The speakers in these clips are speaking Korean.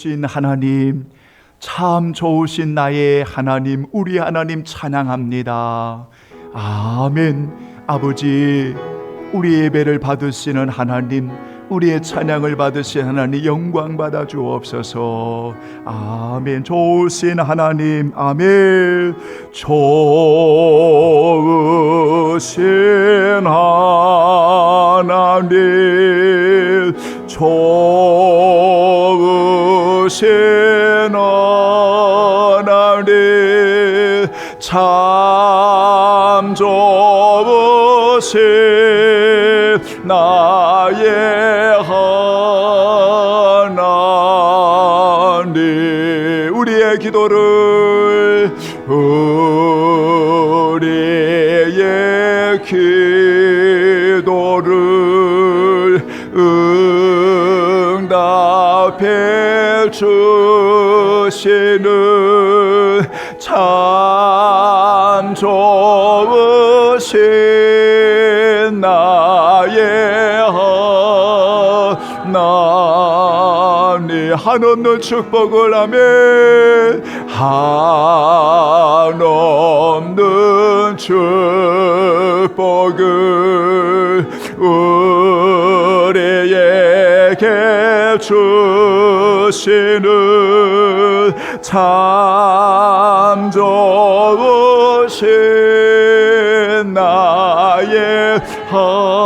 좋으신 하나님, 참 좋으신 나의 하나님, 우리 하나님 찬양합니다. 아멘. 아버지, 우리 예배를 받으시는 하나님, 우리의 찬양을 받으신 하나님 영광 받아 주옵소서. 아멘. 좋으신 하나님, 아멘. 좋으신 하나님, 좋으신 하나님, 참 좋으신 나의 하나님. 우리의 기도를 응답해 주시는 참 좋으신 나의 하나님. 한없는 축복을 아멘. 한없는 축복을 우리에게 주시는 참 좋으신 나의 하나님.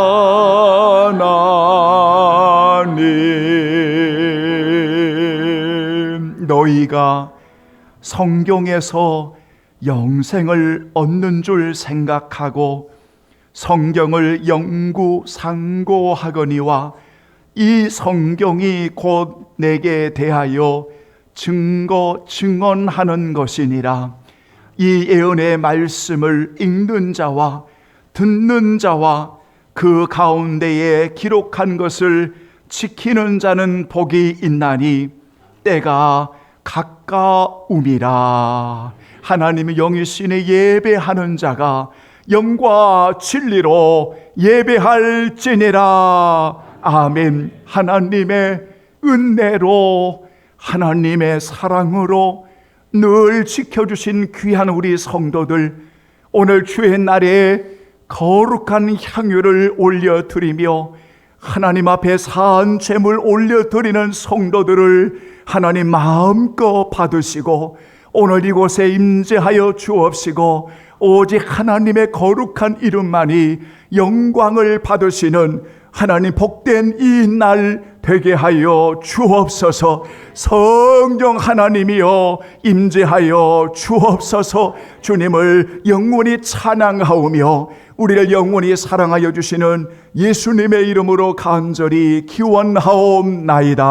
너희가 성경에서 영생을 얻는 줄 생각하고 성경을 영구 상고하거니와 이 성경이 곧 내게 대하여 증언하는 것이니라. 이 예언의 말씀을 읽는 자와 듣는 자와 그 가운데에 기록한 것을 지키는 자는 복이 있나니 때가 가까움이라. 하나님의 영이시니 예배하는 자가 영과 진리로 예배할지니라. 아멘. 하나님의 은혜로, 하나님의 사랑으로 늘 지켜주신 귀한 우리 성도들, 오늘 주의 날에 거룩한 향유를 올려드리며 하나님 앞에 산 제물 올려드리는 성도들을 하나님 마음껏 받으시고 오늘 이곳에 임재하여 주옵시고 오직 하나님의 거룩한 이름만이 영광을 받으시는 하나님 복된 이 날 되게 하여 주옵소서. 성령 하나님이여 임재하여 주옵소서. 주님을 영원히 찬양하오며 우리를 영원히 사랑하여 주시는 예수님의 이름으로 간절히 기원하옵나이다.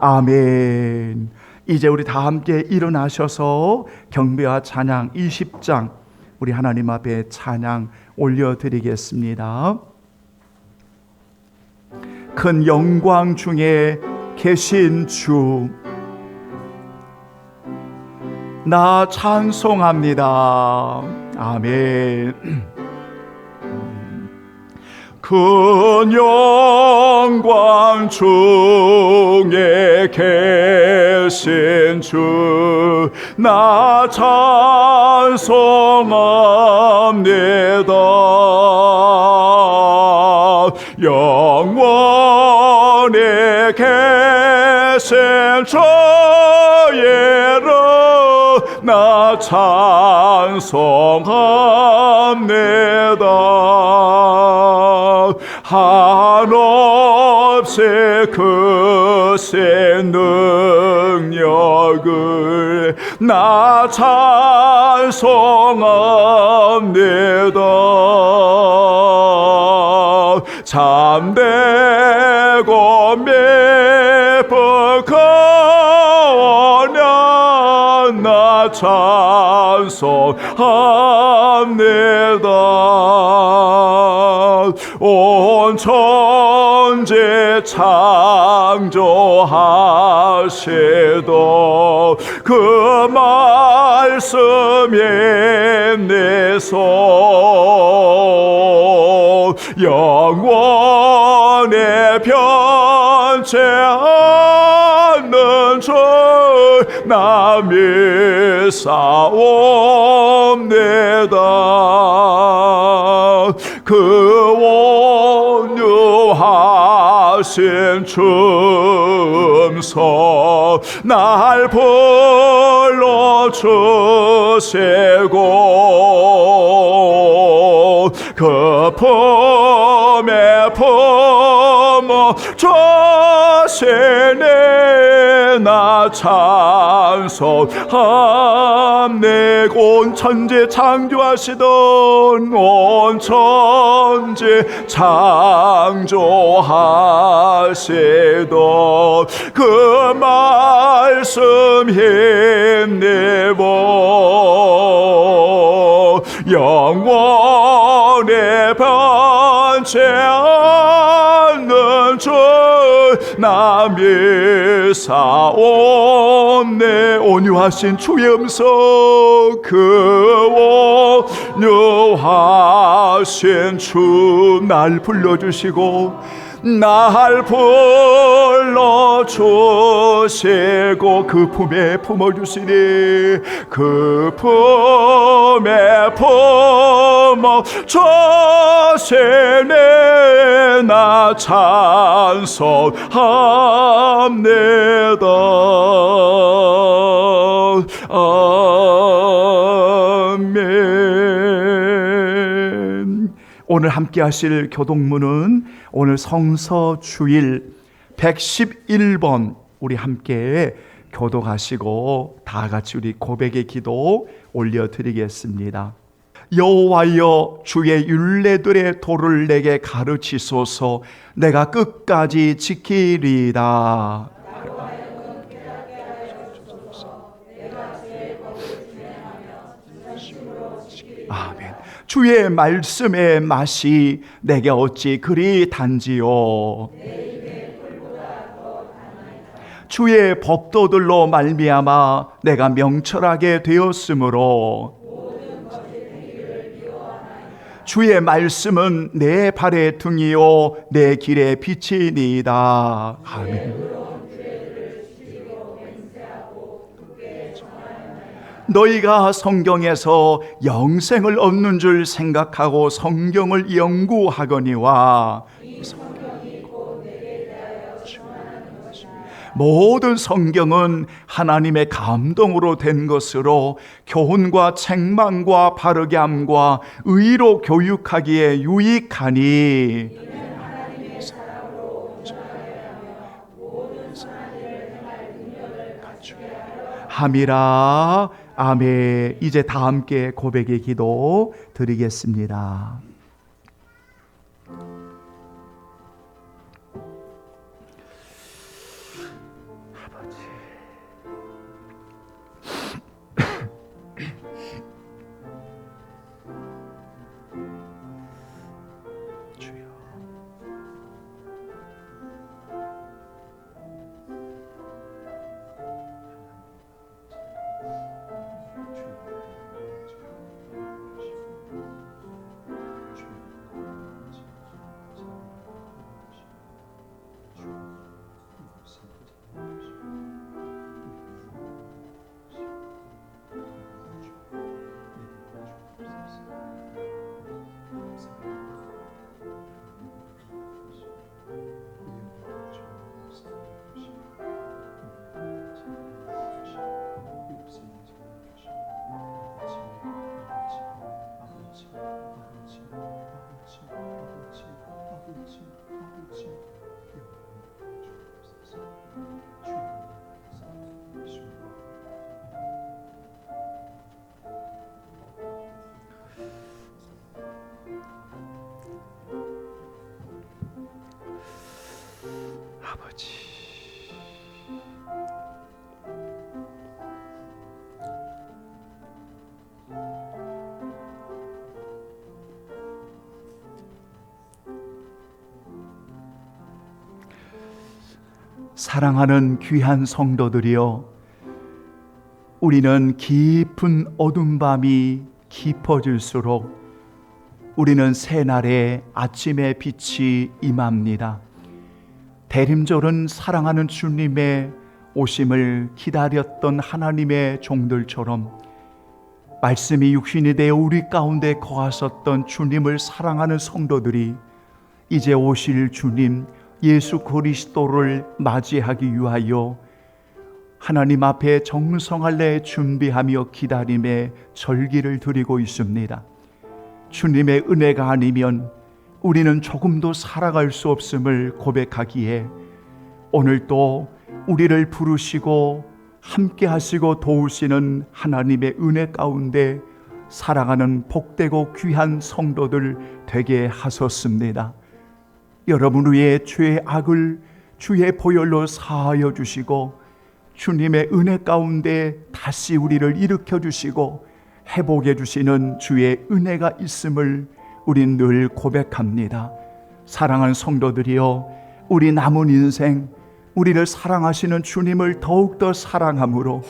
아멘. 이제 우리 다 함께 일어나셔서 경배와 찬양 20장 우리 하나님 앞에 찬양 올려드리겠습니다. 큰 영광 중에 계신 주, 나 찬송합니다. 아멘. 큰 영광 중에 계신 주, 나 찬송합니다. 영원히 계신 주의 이름 나 찬송합니다. 한없이 크신 능력을 나 찬송합니다. 참되고 미쁘거냐 나 찬송합니다. 온 천지 창조하시도 그 말씀이 내 손 영원히 변치 않는 남이 싸옵니다. 그 온유하신 춤서 날 불러주시고 그 품에 품어 주시네. 나 찬송함네. 온 천지 창조하시던 온 천지 창조하시던 그 말씀 힘입어 영원에 변치 않는 주 남이 사옵네. 온유하신 주의 음성 그 온유하신 주 날 불러주시고 날 불러주시고 그 품에 품어주시니 그 품에 품어 주시네. 나 찬송합니다. 아멘. 오늘 함께 하실 교동문은 오늘 성서 주일 111번 우리 함께 교독하시고 다 같이 우리 고백의 기도 올려드리겠습니다. 여호와여, 주의 율례들의 도를 내게 가르치소서. 내가 끝까지 지키리이다. 아멘. 주의 말씀의 맛이 내게 어찌 그리 단지요. 주의 법도들로 말미암아 내가 명철하게 되었으므로 주의 말씀은 내 발의 등이요 내 길의 빛이니이다. 아멘. 너희가 성경에서 영생을 얻는 줄 생각하고 성경을 연구하거니와 모든 성경은 하나님의 감동으로 된 것으로 교훈과 책망과 바르게 함과 의로 교육하기에 유익하니 함이라. 아멘. 이제 다 함께 고백의 기도 드리겠습니다. 아버지, 주여, 아버지, 사랑하는 귀한 성도들이여, 우리는 깊은 어둠 밤이 깊어질수록 우리는 새날의 아침의 빛이 임합니다. 대림절은 사랑하는 주님의 오심을 기다렸던 하나님의 종들처럼 말씀이 육신이 되어 우리 가운데 거하셨던 주님을 사랑하는 성도들이 이제 오실 주님 예수 그리스도를 맞이하기 위하여 하나님 앞에 정성할래 준비하며 기다림의 절기를 드리고 있습니다. 주님의 은혜가 아니면 우리는 조금도 살아갈 수 없음을 고백하기에 오늘 또 우리를 부르시고 함께 하시고 도우시는 하나님의 은혜 가운데 살아가는 복되고 귀한 성도들 되게 하셨습니다. 여러분 위에 죄의 악을 주의 보혈로 사하여 주시고 주님의 은혜 가운데 다시 우리를 일으켜 주시고 회복해 주시는 주의 은혜가 있음을 우린 늘 고백합니다. 사랑하는 성도들이여, 우리 남은 인생 우리를 사랑하시는 주님을 더욱더 사랑함으로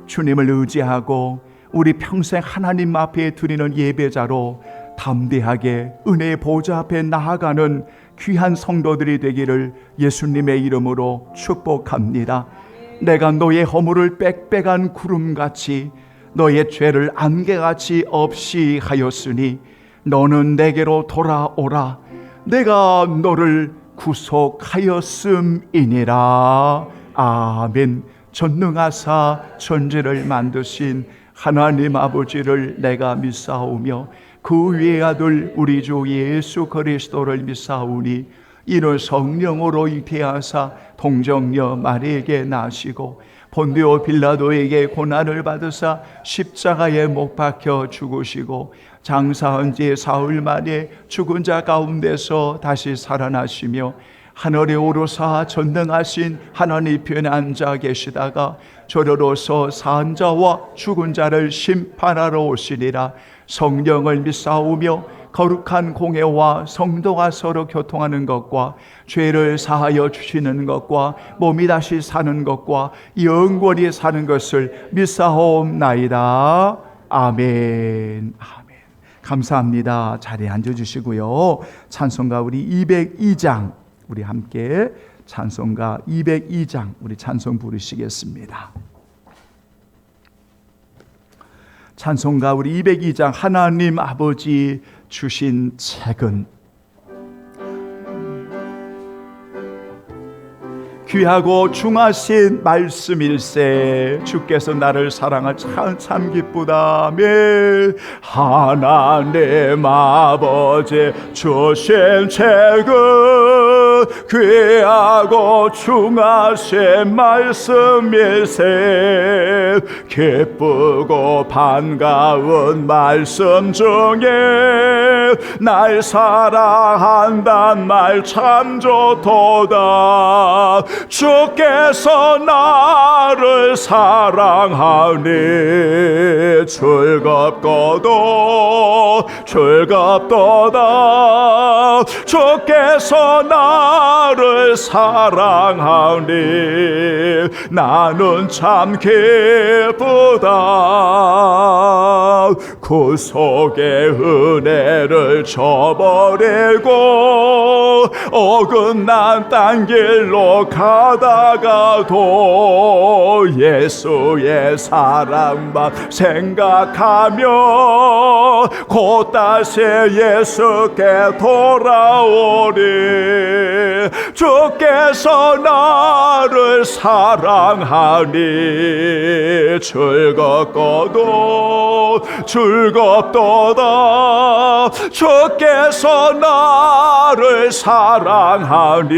주님을 의지하고 우리 평생 하나님 앞에 드리는 예배자로 담대하게 은혜의 보좌 앞에 나아가는 귀한 성도들이 되기를 예수님의 이름으로 축복합니다. 내가 너의 허물을 빽빽한 구름같이 너의 죄를 안개같이 없이 하였으니 너는 내게로 돌아오라. 내가 너를 구속하였음이니라. 아멘. 전능하사 천지를 만드신 하나님 아버지를 내가 믿사오며 그 위의 아들 우리 주 예수 그리스도를 믿사오니 이는 성령으로 잉태하사 동정녀 마리에게 나시고 본디오 빌라도에게 고난을 받으사 십자가에 못 박혀 죽으시고 장사한 지 사흘 만에 죽은 자 가운데서 다시 살아나시며 하늘에 오르사 전능하신 하나님 편에 앉아 계시다가 저러로서 산 자와 죽은 자를 심판하러 오시리라. 성령을 믿사오며 거룩한 공회와 성도가 서로 교통하는 것과 죄를 사하여 주시는 것과 몸이 다시 사는 것과 영원히 사는 것을 믿사옵나이다. 아멘. 아멘. 감사합니다. 자리에 앉아주시고요. 찬송가 우리 202장 우리 함께 찬송가 202장 우리 찬송 부르시겠습니다. 찬송가 우리 202장 하나님 아버지 주신 책은 귀하고 중하신 말씀일세. 주께서 나를 사랑하 참 기쁘다며. 하나님 아버지 주신 책은 귀하고 중하신 말씀일세. 기쁘고 반가운 말씀 중에 날 사랑한단 말 참 좋도다. 주께서 나를 사랑하니 즐겁고도 즐겁도다. 주께서 나를 사랑하니 나는 참 기쁘다. 구속의 은혜를 저버리고 어긋난 딴 길로 가다가도 예수의 사랑만 생각하며 곧 다시 예수께 돌아오리. 주께서 나를 사랑하니 즐겁고도 즐겁도다. 주께서 나를 사랑하니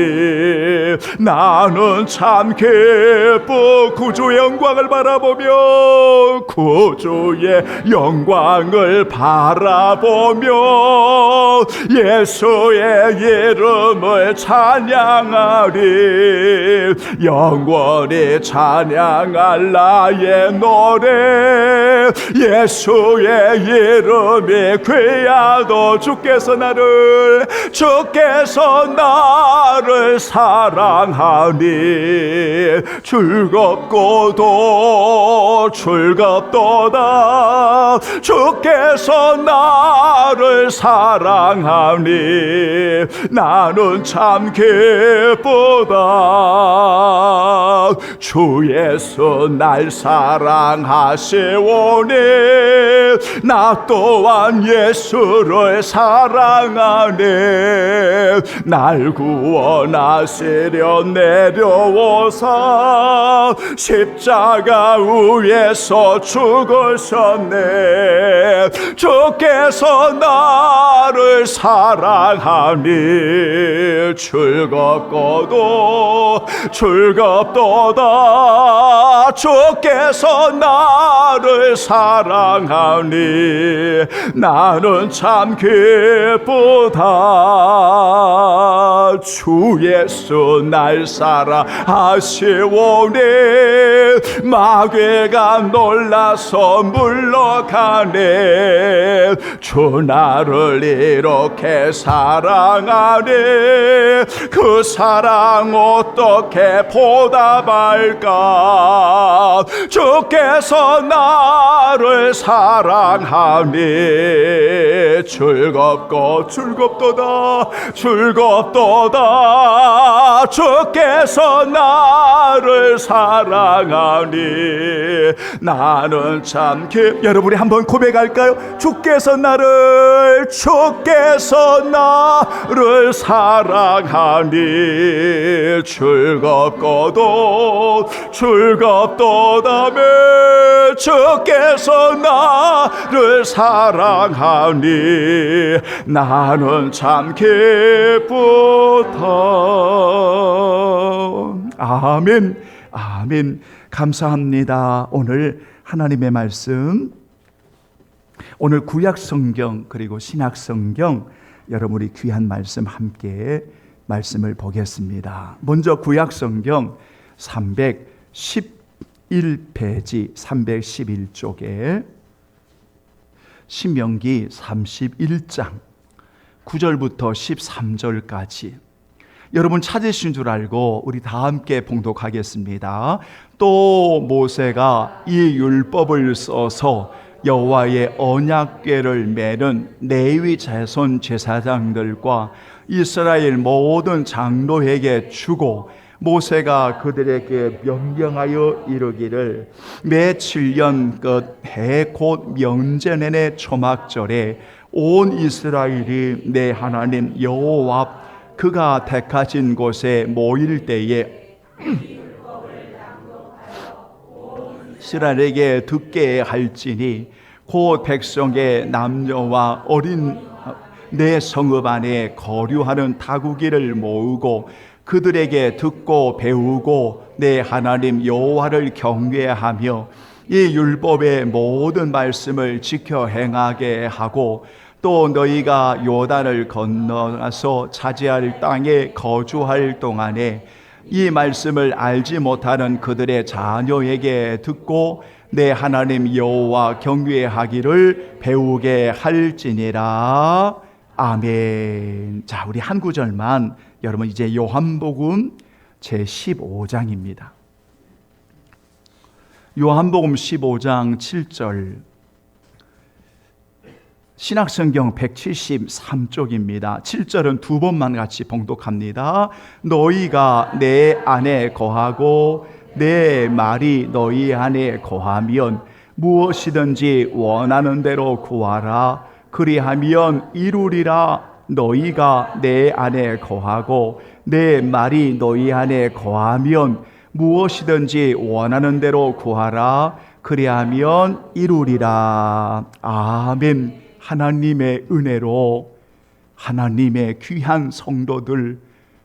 나는 참 기쁘. 구주의 영광을 바라보며 구주의 영광을 바라보며 예수의 이름을 찬양하리. 영원히 찬양할 나의 노래. 예수의 이름이 귀하도 주께서 나를 사랑하니 즐겁고도 즐겁도다. 주께서 나를 사랑하니 나는 참 기쁘다. 주 예수 날 사랑하시오니 나 또한 예수를 사랑하네. 날 구원하시려 내려오사 십자가 위에서 죽으셨네. 주께서 나를 사랑하니 즐겁고도 즐겁도다. 주께서 나를 사랑하니 나는 참 기쁘다. 주 예수 날 사랑하시오니 마귀가 놀라서 물러가네. 주 나를 이렇게 사랑하니 그 사랑 어떻게 보답할까. 주께서 나를 사랑하니 즐겁고 즐겁도다 즐겁도다. 주께서 나를 사랑하니 나는 참 여러분이 한번 고백할까요? 주께서 나를 사랑하니 즐겁고도 즐겁도다며. 주께서 나를 사랑하니 나는 참 기쁘다. 아멘, 아멘. 감사합니다. 오늘 하나님의 말씀, 오늘 구약 성경 그리고 신약 성경 여러분이 귀한 말씀 함께 말씀을 보겠습니다. 먼저 구약 성경 311페이지 311쪽에 신명기 31장 9절부터 13절까지 여러분 찾으신 줄 알고 우리 다 함께 봉독하겠습니다. 또 모세가 이 율법을 써서 여호와의 언약궤를 매는 레위 자손 제사장들과 이스라엘 모든 장로에게 주고 모세가 그들에게 명령하여 이르기를 매 7년 끝 해 곧 명제 내내 초막절에 온 이스라엘이 내 하나님 여호와 그가 택하신 곳에 모일 때에 이스라엘에게 듣게 할지니 곧 백성의 남녀와 어린 내 성읍 안에 거류하는 다구기를 모으고 그들에게 듣고 배우고 내 하나님 여호와를 경외하며 이 율법의 모든 말씀을 지켜 행하게 하고 또 너희가 요단을 건너서 차지할 땅에 거주할 동안에 이 말씀을 알지 못하는 그들의 자녀에게 듣고 내 하나님 여호와 경외하기를 배우게 할지니라. 아멘. 자, 우리 한 구절만 여러분 이제 요한복음 제15장입니다. 요한복음 15장 7절 신약성경 173쪽입니다. 7절은 두 번만 같이 봉독합니다. 너희가 내 안에 거하고 내 말이 너희 안에 거하면 무엇이든지 원하는 대로 구하라. 그리하면 이루리라. 너희가 내 안에 거하고 내 말이 너희 안에 거하면 무엇이든지 원하는 대로 구하라. 그리하면 이루리라. 아멘. 하나님의 은혜로 하나님의 귀한 성도들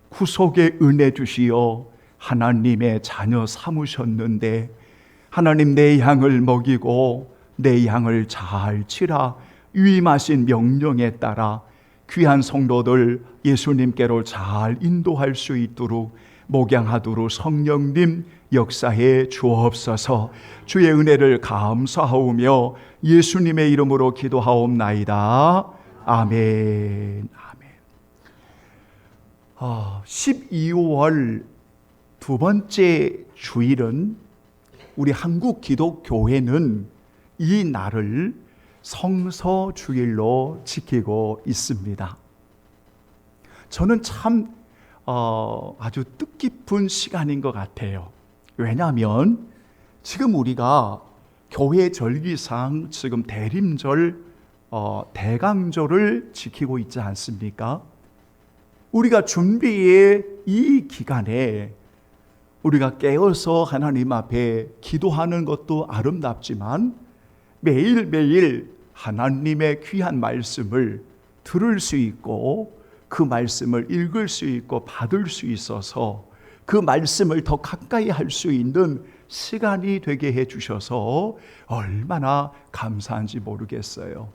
구속의 은혜 주시어 하나님의 자녀 삼으셨는데 하나님 내 양을 먹이고 내 양을 잘 치라 위임하신 명령에 따라 귀한 성도들 예수님께로 잘 인도할 수 있도록 목양하도록 성령님 역사해 주옵소서. 주의 은혜를 감사하오며 예수님의 이름으로 기도하옵나이다. 아멘. 아멘. 12월 두 번째 주일은 우리 한국 기독교회는 이 날을 성서주일로 지키고 있습니다. 저는 참 아주 뜻깊은 시간인 것 같아요. 왜냐하면 지금 우리가 교회 절기상 지금 대림절, 대강절을 지키고 있지 않습니까? 우리가 준비의 이 기간에 우리가 깨어서 하나님 앞에 기도하는 것도 아름답지만 매일매일 하나님의 귀한 말씀을 들을 수 있고 그 말씀을 읽을 수 있고 받을 수 있어서 그 말씀을 더 가까이 할 수 있는 시간이 되게 해주셔서 얼마나 감사한지 모르겠어요.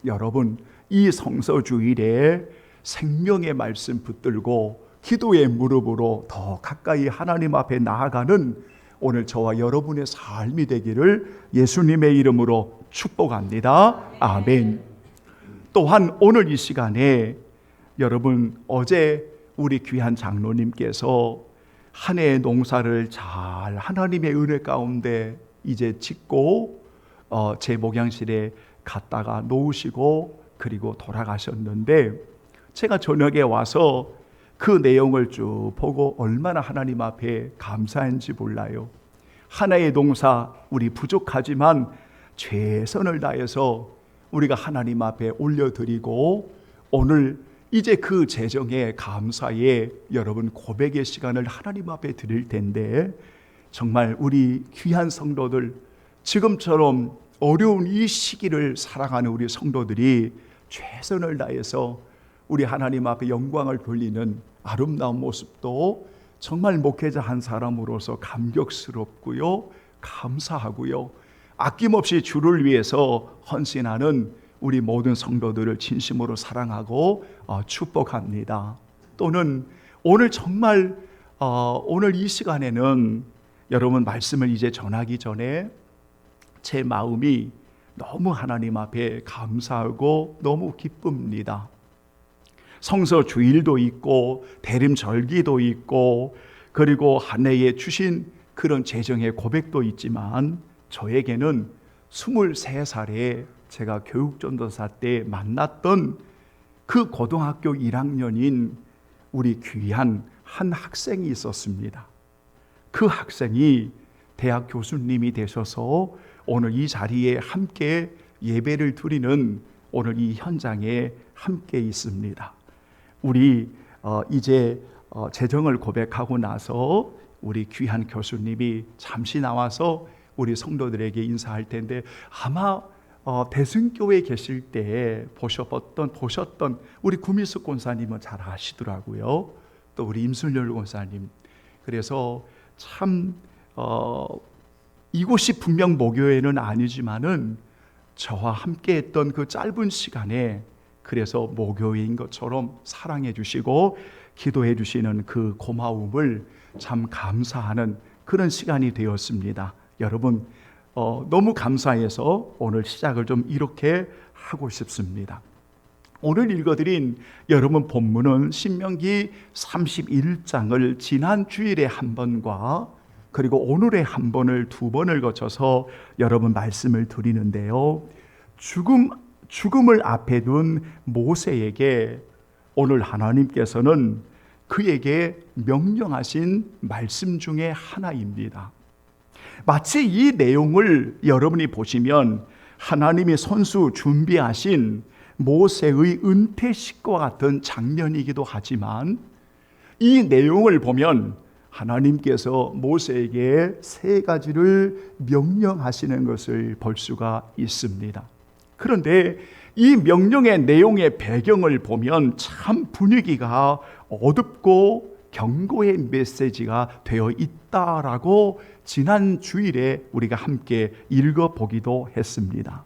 여러분, 이 성서주일에 생명의 말씀 붙들고 기도의 무릎으로 더 가까이 하나님 앞에 나아가는 오늘 저와 여러분의 삶이 되기를 예수님의 이름으로 축복합니다. 아멘. 또한 오늘 이 시간에 여러분, 어제 우리 귀한 장로님께서 한 해의 농사를 잘 하나님의 은혜 가운데 이제 짓고 제 목양실에 갔다가 놓으시고 그리고 돌아가셨는데, 제가 저녁에 와서 그 내용을 쭉 보고 얼마나 하나님 앞에 감사한지 몰라요. 하나의 농사, 우리 부족하지만 최선을 다해서 우리가 하나님 앞에 올려드리고 오늘 이제 그 재정에 감사의 여러분 고백의 시간을 하나님 앞에 드릴 텐데, 정말 우리 귀한 성도들, 지금처럼 어려운 이 시기를 살아가는 우리 성도들이 최선을 다해서 우리 하나님 앞에 영광을 돌리는 아름다운 모습도 정말 목회자 한 사람으로서 감격스럽고요, 감사하고요, 아낌없이 주를 위해서 헌신하는 우리 모든 성도들을 진심으로 사랑하고 축복합니다. 또는 오늘 정말 오늘 이 시간에는 여러분 말씀을 이제 전하기 전에 제 마음이 너무 하나님 앞에 감사하고 너무 기쁩니다. 성서 주일도 있고 대림절기도 있고 그리고 한 해에 주신 그런 재정의 고백도 있지만, 저에게는 23살에 제가 교육전도사 때 만났던 그 고등학교 1학년인 우리 귀한 한 학생이 있었습니다. 그 학생이 대학 교수님이 되셔서 오늘 이 자리에 함께 예배를 드리는 오늘 이 현장에 함께 있습니다. 우리 이제 재정을 고백하고 나서 우리 귀한 교수님이 잠시 나와서 우리 성도들에게 인사할 텐데, 아마 대승교회에 계실 때 보셨던 우리 구미숙 권사님은 잘 아시더라고요. 또 우리 임순열 권사님. 그래서 참 이곳이 분명 모교회는 아니지만은 저와 함께했던 그 짧은 시간에 그래서 모교회인 것처럼 사랑해 주시고 기도해 주시는 그 고마움을 참 감사하는 그런 시간이 되었습니다. 여러분, 너무 감사해서 오늘 시작을 좀 이렇게 하고 싶습니다. 오늘 읽어드린 여러분 본문은 신명기 31장을 지난 주일에 한 번과 그리고 오늘의 한 번을 두 번을 거쳐서 여러분 말씀을 드리는데요. 죽음을 앞에 둔 모세에게 오늘 하나님께서는 그에게 명령하신 말씀 중에 하나입니다. 마치 이 내용을 여러분이 보시면 하나님이 손수 준비하신 모세의 은퇴식과 같은 장면이기도 하지만, 이 내용을 보면 하나님께서 모세에게 세 가지를 명령하시는 것을 볼 수가 있습니다. 그런데 이 명령의 내용의 배경을 보면 참 분위기가 어둡고 경고의 메시지가 되어 있다라고 지난 주일에 우리가 함께 읽어보기도 했습니다.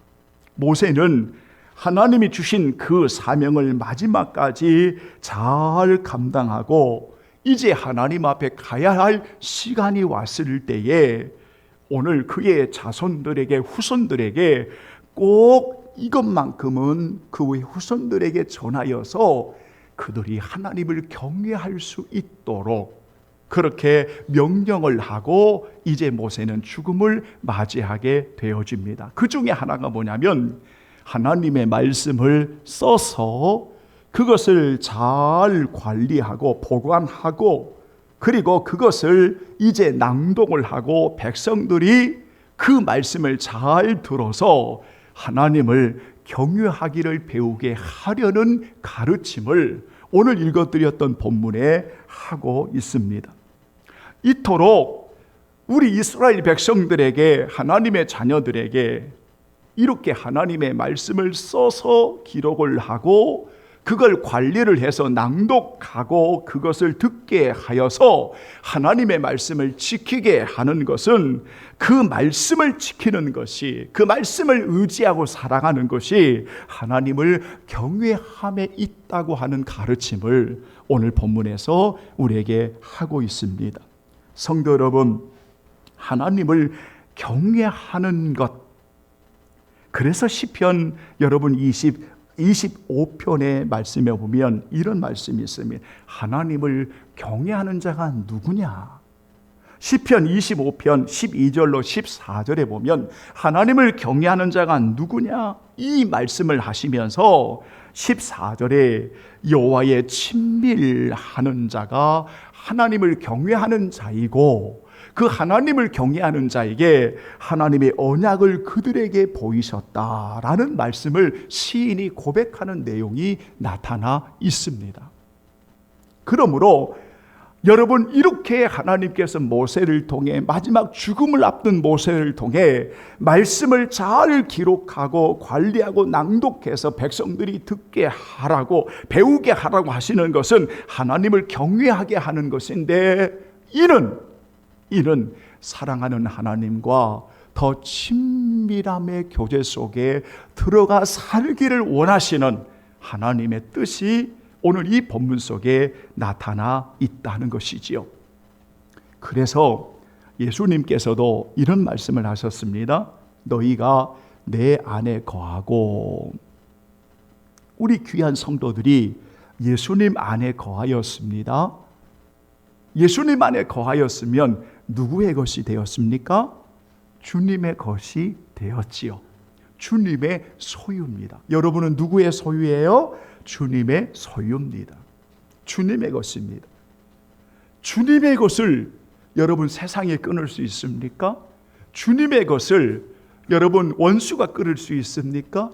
모세는 하나님이 주신 그 사명을 마지막까지 잘 감당하고 이제 하나님 앞에 가야 할 시간이 왔을 때에 오늘 그의 자손들에게, 후손들에게 꼭 이것만큼은 그의 후손들에게 전하여서 그들이 하나님을 경외할 수 있도록 그렇게 명령을 하고 이제 모세는 죽음을 맞이하게 되어집니다. 그 중에 하나가 뭐냐면 하나님의 말씀을 써서 그것을 잘 관리하고 보관하고 그리고 그것을 이제 낭독을 하고 백성들이 그 말씀을 잘 들어서 하나님을 경외하기를 배우게 하려는 가르침을 오늘 읽어드렸던 본문에 하고 있습니다. 이토록 우리 이스라엘 백성들에게, 하나님의 자녀들에게 이렇게 하나님의 말씀을 써서 기록을 하고 그걸 관리를 해서 낭독하고 그것을 듣게 하여서 하나님의 말씀을 지키게 하는 것은, 그 말씀을 지키는 것이, 그 말씀을 의지하고 살아가는 것이 하나님을 경외함에 있다고 하는 가르침을 오늘 본문에서 우리에게 하고 있습니다. 성도 여러분, 하나님을 경외하는 것, 그래서 시편 여러분 25편의 말씀에 보면 이런 말씀이 있습니다. 하나님을 경외하는 자가 누구냐? 시편 25편 12절로 14절에 보면 하나님을 경외하는 자가 누구냐? 이 말씀을 하시면서 14절에 여호와의 친밀하는 자가 하나님을 경외하는 자이고, 그 하나님을 경외하는 자에게 하나님의 언약을 그들에게 보이셨다라는 말씀을 시인이 고백하는 내용이 나타나 있습니다. 그러므로 여러분, 이렇게 하나님께서 모세를 통해, 마지막 죽음을 앞둔 모세를 통해 말씀을 잘 기록하고 관리하고 낭독해서 백성들이 듣게 하라고, 배우게 하라고 하시는 것은 하나님을 경외하게 하는 것인데, 이는 사랑하는 하나님과 더 친밀함의 교제 속에 들어가 살기를 원하시는 하나님의 뜻이 오늘 이 본문 속에 나타나 있다는 것이지요. 그래서 예수님께서도 이런 말씀을 하셨습니다. 너희가 내 안에 거하고. 우리 귀한 성도들이 예수님 안에 거하였습니다. 예수님 안에 거하였으면 누구의 것이 되었습니까? 주님의 것이 되었지요. 주님의 소유입니다. 여러분은 누구의 소유예요? 주님의 소유입니다. 주님의 것입니다. 주님의 것을 여러분 세상에 끊을 수 있습니까? 주님의 것을 여러분 원수가 끊을 수 있습니까?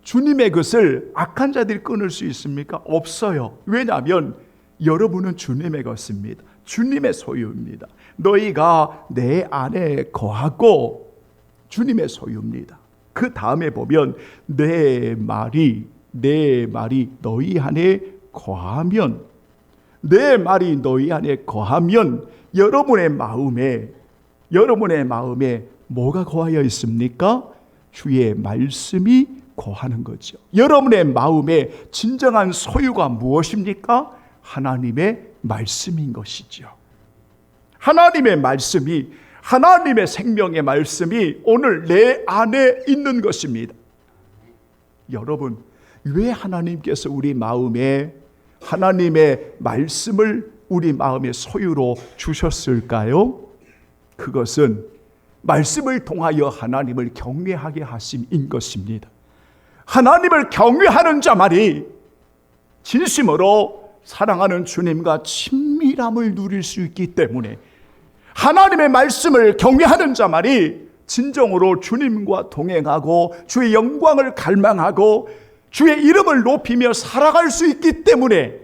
주님의 것을 악한 자들이 끊을 수 있습니까? 없어요. 왜냐하면 여러분은 주님의 것입니다. 주님의 소유입니다. 너희가 내 안에 거하고, 주님의 소유입니다. 그 다음에 보면 내 말이 너희 안에 거하면, 내 말이 너희 안에 거하면 여러분의 마음에 뭐가 거하여 있습니까? 주의 말씀이 거하는 거죠. 여러분의 마음의 진정한 소유가 무엇입니까? 하나님의 말씀인 것이죠. 하나님의 말씀이, 하나님의 생명의 말씀이 오늘 내 안에 있는 것입니다. 여러분, 왜 하나님께서 우리 마음에 하나님의 말씀을 우리 마음의 소유로 주셨을까요? 그것은 말씀을 통하여 하나님을 경외하게 하심인 것입니다. 하나님을 경외하는 자만이 진심으로 사랑하는 주님과 친밀함을 누릴 수 있기 때문에, 하나님의 말씀을 경외하는 자만이 진정으로 주님과 동행하고 주의 영광을 갈망하고 주의 이름을 높이며 살아갈 수 있기 때문에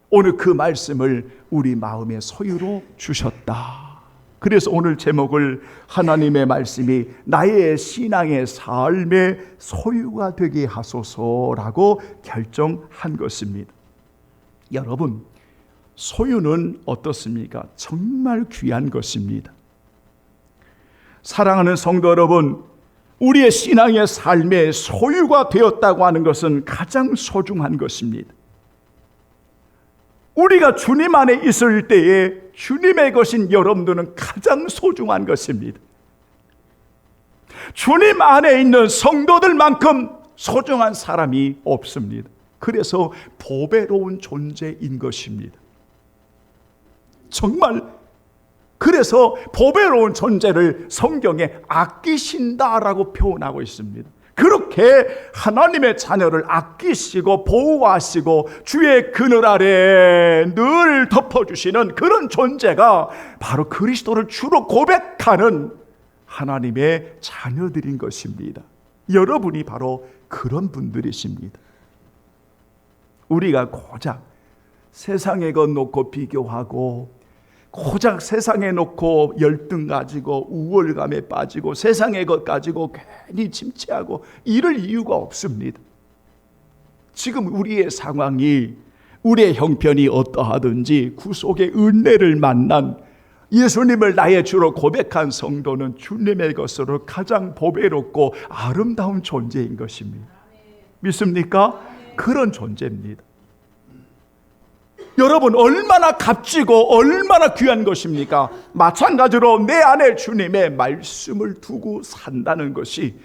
오늘 그 말씀을 우리 마음의 소유로 주셨다. 그래서 오늘 제목을 하나님의 말씀이 나의 신앙의 삶의 소유가 되게 하소서라고 결정한 것입니다. 여러분, 소유는 어떻습니까? 정말 귀한 것입니다. 사랑하는 성도 여러분, 우리의 신앙의 삶의 소유가 되었다고 하는 것은 가장 소중한 것입니다. 우리가 주님 안에 있을 때에 주님의 것인 여러분들은 가장 소중한 것입니다. 주님 안에 있는 성도들만큼 소중한 사람이 없습니다. 그래서 보배로운 존재인 것입니다. 정말 그래서 보배로운 존재를 성경에 아끼신다라고 표현하고 있습니다. 그렇게 하나님의 자녀를 아끼시고 보호하시고 주의 그늘 아래 늘 덮어주시는 그런 존재가 바로 그리스도를 주로 고백하는 하나님의 자녀들인 것입니다. 여러분이 바로 그런 분들이십니다. 우리가 고작 세상의 것 놓고 비교하고, 고작 세상에 놓고 열등 가지고 우월감에 빠지고 세상의 것 가지고 괜히 침체하고 이럴 이유가 없습니다. 지금 우리의 상황이, 우리의 형편이 어떠하든지 구속의 은혜를 만난 예수님을 나의 주로 고백한 성도는 주님의 것으로 가장 보배롭고 아름다운 존재인 것입니다. 믿습니까? 그런 존재입니다. 여러분, 얼마나 값지고 얼마나 귀한 것입니까? 마찬가지로 내 안에 주님의 말씀을 두고 산다는 것이,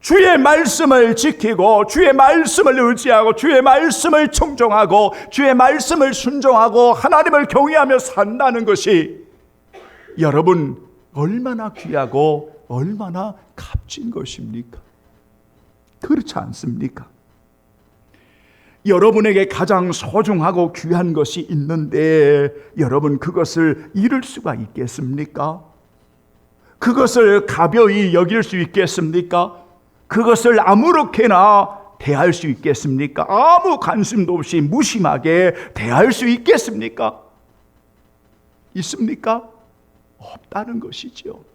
주의 말씀을 지키고 주의 말씀을 의지하고 주의 말씀을 청종하고 주의 말씀을 순종하고 하나님을 경외하며 산다는 것이 여러분 얼마나 귀하고 얼마나 값진 것입니까? 그렇지 않습니까? 여러분에게 가장 소중하고 귀한 것이 있는데 여러분 그것을 잃을 수가 있겠습니까? 그것을 가벼이 여길 수 있겠습니까? 그것을 아무렇게나 대할 수 있겠습니까? 아무 관심도 없이 무심하게 대할 수 있겠습니까? 있습니까? 없다는 것이죠.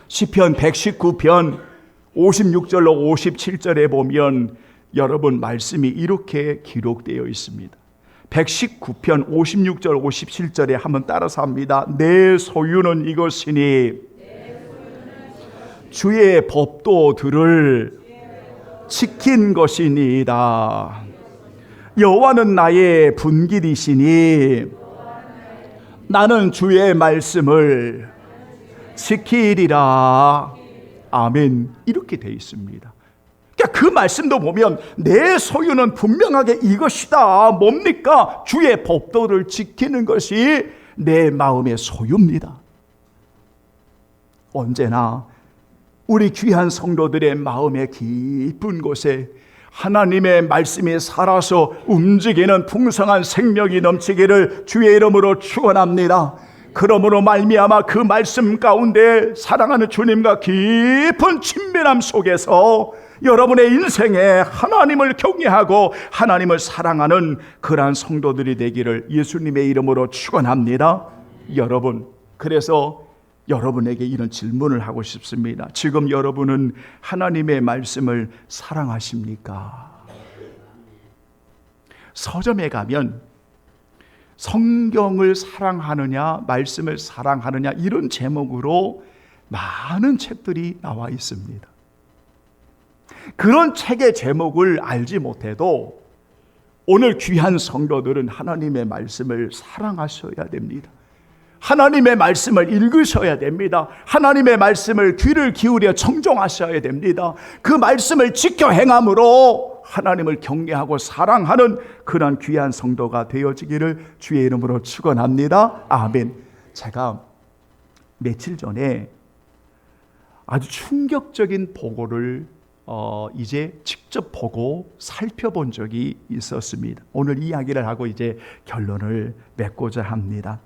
시편 119편 56절로 57절에 보면 여러분 말씀이 이렇게 기록되어 있습니다. 119편 56절 57절에 한번 따라서 합니다. 내 소유는 이것이니 주의 법도들을 지킨 것이니이다. 여호와는 나의 분길이시니 나는 주의 말씀을 지키리라. 아멘. 이렇게 되어 있습니다. 그러니까 그 말씀도 보면 내 소유는 분명하게 이것이다. 뭡니까? 주의 법도를 지키는 것이 내 마음의 소유입니다. 언제나 우리 귀한 성도들의 마음의 깊은 곳에 하나님의 말씀이 살아서 움직이는 풍성한 생명이 넘치기를 주의 이름으로 축원합니다. 그러므로 말미암아 그 말씀 가운데 사랑하는 주님과 깊은 친밀함 속에서 여러분의 인생에 하나님을 경외하고 하나님을 사랑하는 그러한 성도들이 되기를 예수님의 이름으로 축원합니다. 여러분, 그래서 여러분에게 이런 질문을 하고 싶습니다. 지금 여러분은 하나님의 말씀을 사랑하십니까? 서점에 가면 성경을 사랑하느냐, 말씀을 사랑하느냐 이런 제목으로 많은 책들이 나와 있습니다. 그런 책의 제목을 알지 못해도 오늘 귀한 성도들은 하나님의 말씀을 사랑하셔야 됩니다. 하나님의 말씀을 읽으셔야 됩니다. 하나님의 말씀을 귀를 기울여 청종하셔야 됩니다. 그 말씀을 지켜 행함으로 하나님을 경외하고 사랑하는 그런 귀한 성도가 되어지기를 주의 이름으로 축원합니다. 아멘. 제가 며칠 전에 아주 충격적인 보고를 이제 직접 보고 살펴본 적이 있었습니다. 오늘 이야기를 하고 이제 결론을 맺고자 합니다.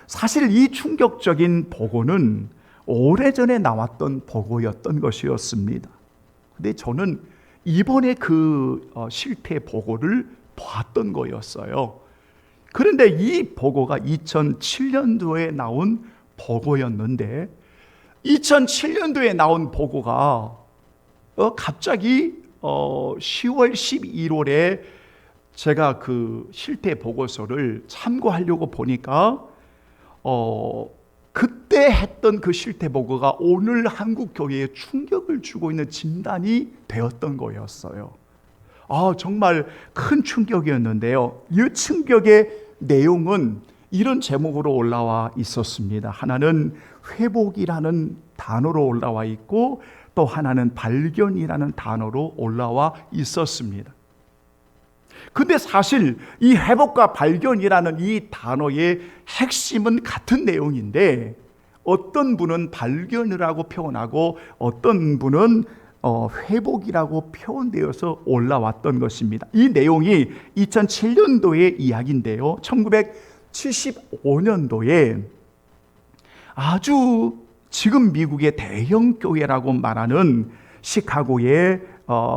사실 이 충격적인 보고는 오래전에 나왔던 보고였던 것이었습니다. 근데 저는 이번에 그 실태 보고를 봤던 거였어요. 그런데 이 보고가 2007년도에 나온 보고였는데 2007년도에 나온 보고가 갑자기 10월 11월에 제가 그 실태 보고서를 참고하려고 보니까 그때 했던 그 실태 보고가 오늘 한국 교회에 충격을 주고 있는 진단이 되었던 거였어요. 정말 큰 충격이었는데요. 이 충격의 내용은 이런 제목으로 올라와 있었습니다. 하나는 회복이라는 단어로 올라와 있고 또 하나는 발견이라는 단어로 올라와 있었습니다. 근데 사실 이 회복과 발견이라는 이 단어의 핵심은 같은 내용인데 어떤 분은 발견이라고 표현하고 어떤 분은 회복이라고 표현되어서 올라왔던 것입니다. 이 내용이 2007년도의 이야기인데요. 1975년도에 아주 지금 미국의 대형 교회라고 말하는 시카고의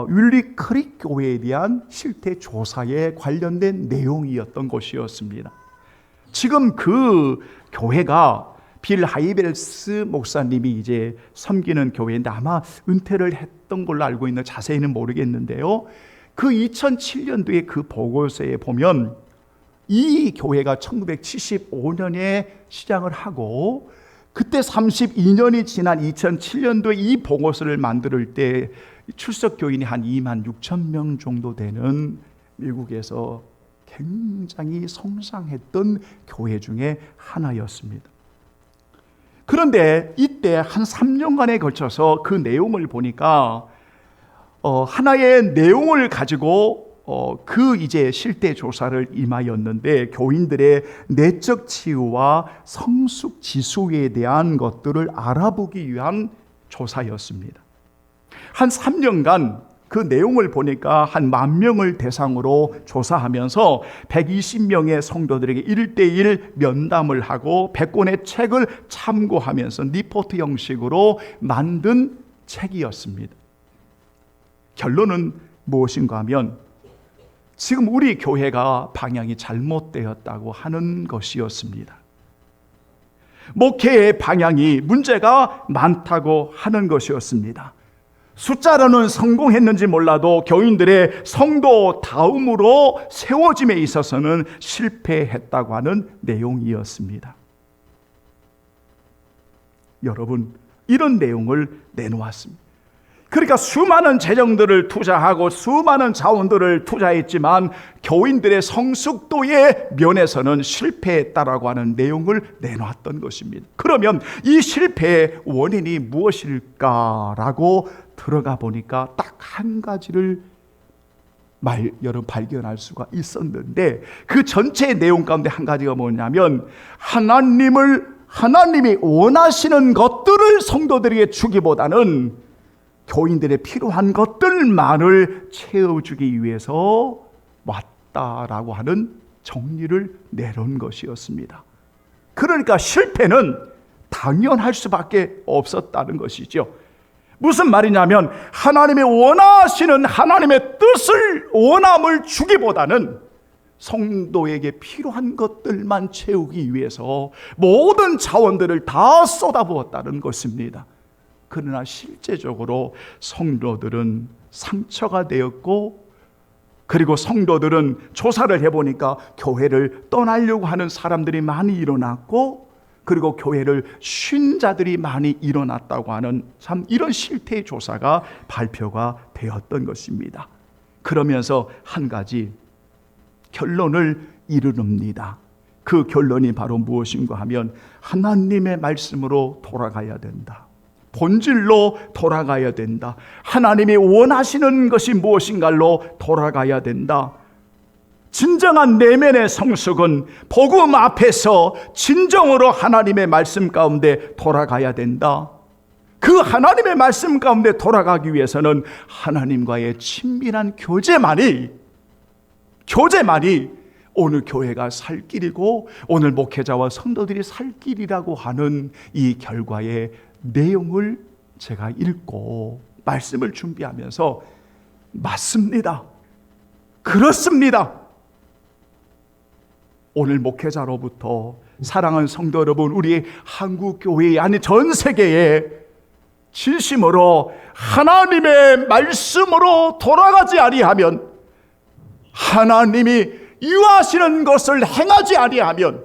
윌리 크릭 교회에 대한 실태 조사에 관련된 내용이었던 것이었습니다. 지금 그 교회가 빌 하이벨스 목사님이 이제 섬기는 교회인데 아마 은퇴를 했던 걸로 알고 있는, 자세히는 모르겠는데요. 그 2007년도에 그 보고서에 보면 이 교회가 1975년에 시작을 하고 그때 32년이 지난 2007년도에 이 보고서를 만들 때 출석 교인이 한 2만 6천 명 정도 되는 미국에서 굉장히 성장했던 교회 중에 하나였습니다. 그런데 이때 한 3년간에 걸쳐서 그 내용을 보니까 하나의 내용을 가지고 그 이제 실태 조사를 임하였는데, 교인들의 내적 치유와 성숙 지수에 대한 것들을 알아보기 위한 조사였습니다. 한 3년간 그 내용을 보니까 한 10,000명을 대상으로 조사하면서 120명의 성도들에게 1:1 면담을 하고 100권의 책을 참고하면서 리포트 형식으로 만든 책이었습니다. 결론은 무엇인가 하면 지금 우리 교회가 방향이 잘못되었다고 하는 것이었습니다. 목회의 방향이 문제가 많다고 하는 것이었습니다. 숫자로는 성공했는지 몰라도 교인들의 성도다움으로 세워짐에 있어서는 실패했다고 하는 내용이었습니다. 여러분, 이런 내용을 내놓았습니다. 그러니까 수많은 재정들을 투자하고 수많은 자원들을 투자했지만 교인들의 성숙도의 면에서는 실패했다라고 하는 내용을 내놓았던 것입니다. 그러면 이 실패의 원인이 무엇일까라고 들어가 보니까 딱 한 가지를 여러분 발견할 수가 있었는데, 그 전체 내용 가운데 한 가지가 뭐냐면 하나님이 원하시는 것들을 성도들에게 주기보다는 교인들의 필요한 것들만을 채워주기 위해서 왔다라고 하는 정리를 내놓은 것이었습니다. 그러니까 실패는 당연할 수밖에 없었다는 것이죠. 무슨 말이냐면 하나님이 원하시는 하나님의 뜻을, 원함을 주기보다는 성도에게 필요한 것들만 채우기 위해서 모든 자원들을 다 쏟아부었다는 것입니다. 그러나 실제적으로 성도들은 상처가 되었고, 그리고 성도들은 조사를 해보니까 교회를 떠나려고 하는 사람들이 많이 일어났고, 그리고 교회를 쉰 자들이 많이 일어났다고 하는 참 이런 실태 조사가 발표가 되었던 것입니다. 그러면서 한 가지 결론을 이르릅니다. 그 결론이 바로 무엇인가 하면 하나님의 말씀으로 돌아가야 된다. 본질로 돌아가야 된다. 하나님이 원하시는 것이 무엇인가로 돌아가야 된다. 진정한 내면의 성숙은 복음 앞에서 진정으로 하나님의 말씀 가운데 돌아가야 된다. 그 하나님의 말씀 가운데 돌아가기 위해서는 하나님과의 친밀한 교제만이 오늘 교회가 살 길이고 오늘 목회자와 성도들이 살 길이라고 하는 이 결과의 내용을 제가 읽고 말씀을 준비하면서 맞습니다. 그렇습니다. 오늘 목회자로부터 사랑하는 성도 여러분, 우리 한국교회 아니 전 세계에 진심으로 하나님의 말씀으로 돌아가지 아니하면, 하나님이 유하시는 것을 행하지 아니하면,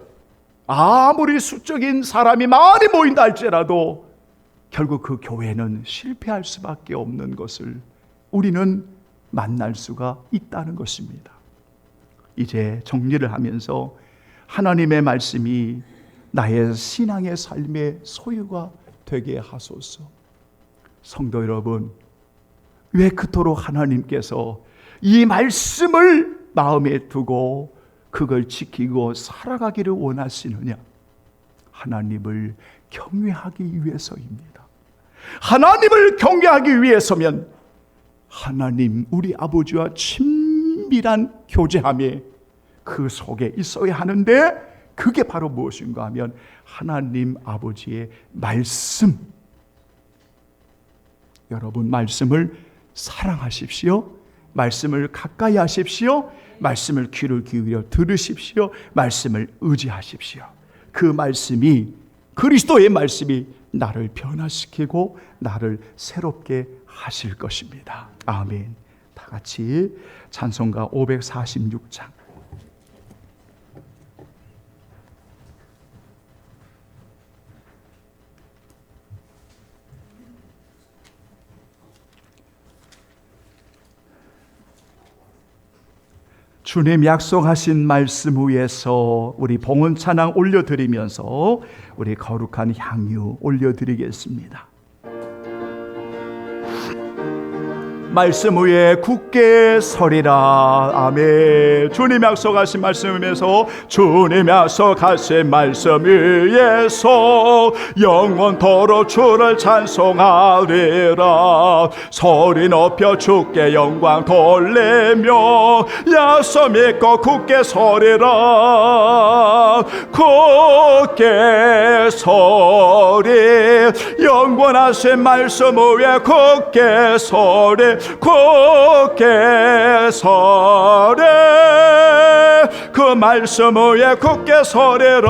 아무리 수적인 사람이 많이 모인다 할지라도 결국 그 교회는 실패할 수밖에 없는 것을 우리는 만날 수가 있다는 것입니다. 이제 정리를 하면서 하나님의 말씀이 나의 신앙의 삶의 소유가 되게 하소서. 성도 여러분, 왜 그토록 하나님께서 이 말씀을 마음에 두고 그걸 지키고 살아가기를 원하시느냐? 하나님을 경외하기 위해서입니다. 하나님을 경외하기 위해서면 하나님 우리 아버지와 친밀한 교제함에 그 속에 있어야 하는데, 그게 바로 무엇인가 하면 하나님 아버지의 말씀. 여러분, 말씀을 사랑하십시오. 말씀을 가까이 하십시오. 말씀을 귀를 기울여 들으십시오. 말씀을 의지하십시오. 그 말씀이, 그리스도의 말씀이 나를 변화시키고 나를 새롭게 하실 것입니다. 아멘. 다 같이 찬송가 546장. 주님 약속하신 말씀 위에서 우리 봉헌 찬양 올려드리면서 우리 거룩한 향유 올려드리겠습니다. 말씀 위에 굳게 서리라. 아멘. 주님 약속하신 말씀 위에서, 주님 약속하신 말씀 위에서 영원토록 주를 찬송하리라. 소리 높여 주께 영광 돌리며 약속 믿고 굳게 서리라. 굳게 서리. 영원하신 말씀 위에 굳게 서리. 굳게 서래. 그 말씀 위에 굳게 서래라.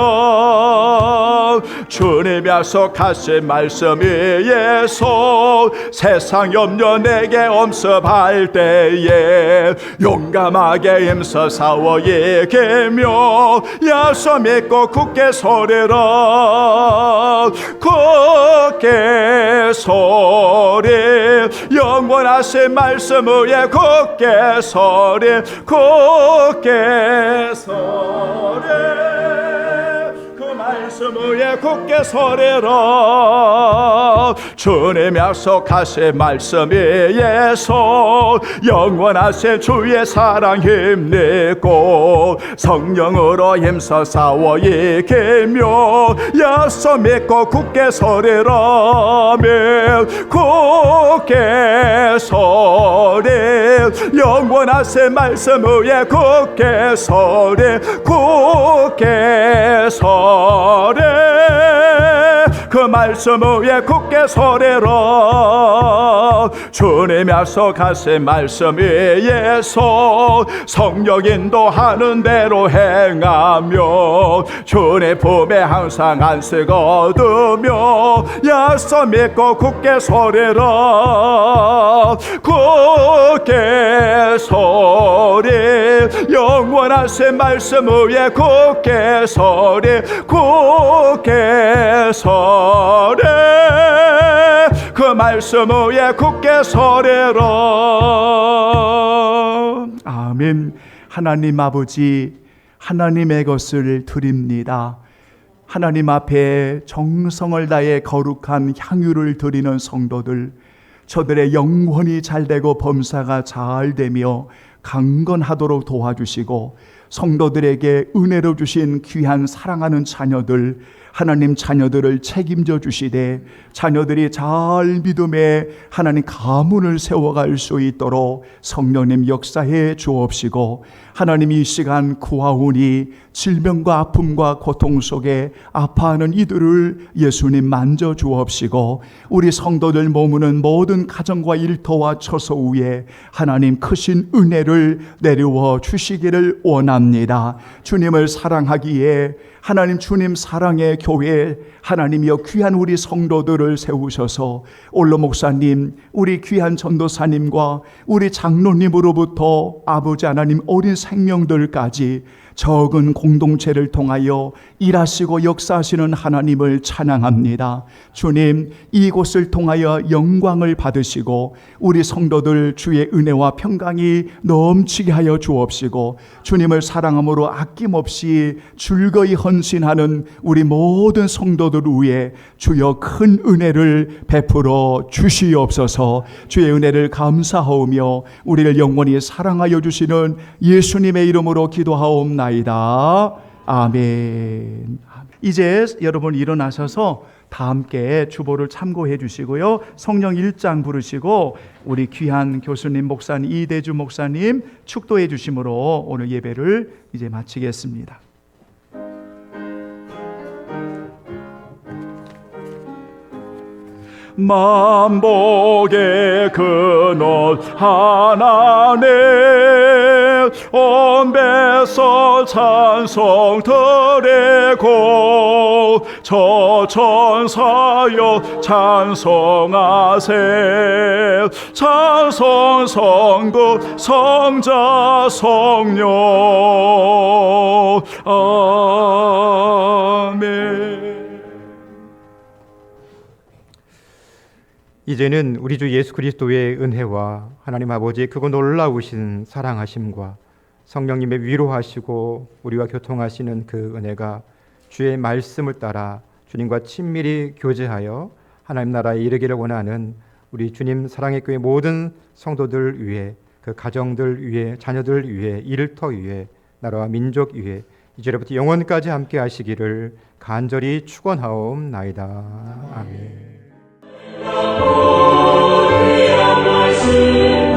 주님 약속하신 말씀 위에서 세상 염려 내게 엄습할 때에 용감하게 힘써 싸워 이기며 약속 믿고 굳게 서래라. 굳게 서래. 영원하신 말씀 위에 굳게 서리. 굳게 서리. 그 말씀 위에 굳게 서리라. 주님 약속하신 말씀 위에서 영원하신 주의 사랑 힘내고 성령으로 힘써 싸워 이기며 약속 믿고 굳게 서리라. 굳게 서리. 영원하신 말씀 위에 굳게 서리. 굳게 서리. 그 말씀 위에 굳게 서리라. 주님 약속하신 말씀 위에서 성령 인도하는 대로 행하며 주님 품에 항상 안식 얻으며 약속 믿고 굳게 서리라. 굳게 서리. 영원하신 말씀 위에 굳게 서리. 굳게 서리. 그 말씀 위에 굳게 서리라. 아멘. 하나님 아버지, 하나님의 것을 드립니다. 하나님 앞에 정성을 다해 거룩한 향유를 드리는 성도들, 저들의 영혼이 잘되고 범사가 잘되며 강건하도록 도와주시고, 성도들에게 은혜로 주신 귀한 사랑하는 자녀들, 하나님 자녀들을 책임져 주시되 자녀들이 잘 믿음에 하나님 가문을 세워갈 수 있도록 성령님 역사해 주옵시고, 하나님 이 시간 구하오니 질병과 아픔과 고통 속에 아파하는 이들을 예수님 만져 주옵시고, 우리 성도들 머무는 모든 가정과 일터와 처소 위에 하나님 크신 은혜를 내려워 주시기를 원합니다. 주님을 사랑하기에 하나님 주님 사랑의 교회, 하나님이여 귀한 우리 성도들을 세우셔서 올로 목사님, 우리 귀한 전도사님과 우리 장로님으로부터 아버지 하나님 어린 생명들까지 적은 공동체를 통하여 일하시고 역사하시는 하나님을 찬양합니다. 주님, 이곳을 통하여 영광을 받으시고 우리 성도들 주의 은혜와 평강이 넘치게 하여 주옵시고, 주님을 사랑함으로 아낌없이 즐거이 헌신하는 우리 모든 성도들 위해 주여 큰 은혜를 베풀어 주시옵소서. 주의 은혜를 감사하오며 우리를 영원히 사랑하여 주시는 예수님의 이름으로 기도하옵나이다. 아멘. 이제 여러분 일어나셔서 다 함께 주보를 참고해 주시고요. 성령 1장 부르시고 우리 귀한 교수님 목사님 이대주 목사님 축도해 주심으로 오늘 예배를 이제 마치겠습니다. 만복의 근원 하나님 온 백성 찬송 드리고 저 천사여 찬송하세 찬송 성부 성자 성령 아멘. 이제는 우리 주 예수 그리스도의 은혜와 하나님 아버지의 크고 놀라우신 사랑하심과 성령님의 위로하시고 우리와 교통하시는 그 은혜가 주의 말씀을 따라 주님과 친밀히 교제하여 하나님 나라에 이르기를 원하는 우리 주님 사랑의 교회 모든 성도들 위해 그 가정들 위해 자녀들 위해 일터 위해 나라와 민족 위해 이제로부터 영원까지 함께 하시기를 간절히 축원하옵나이다. 아멘. 우리의 말씀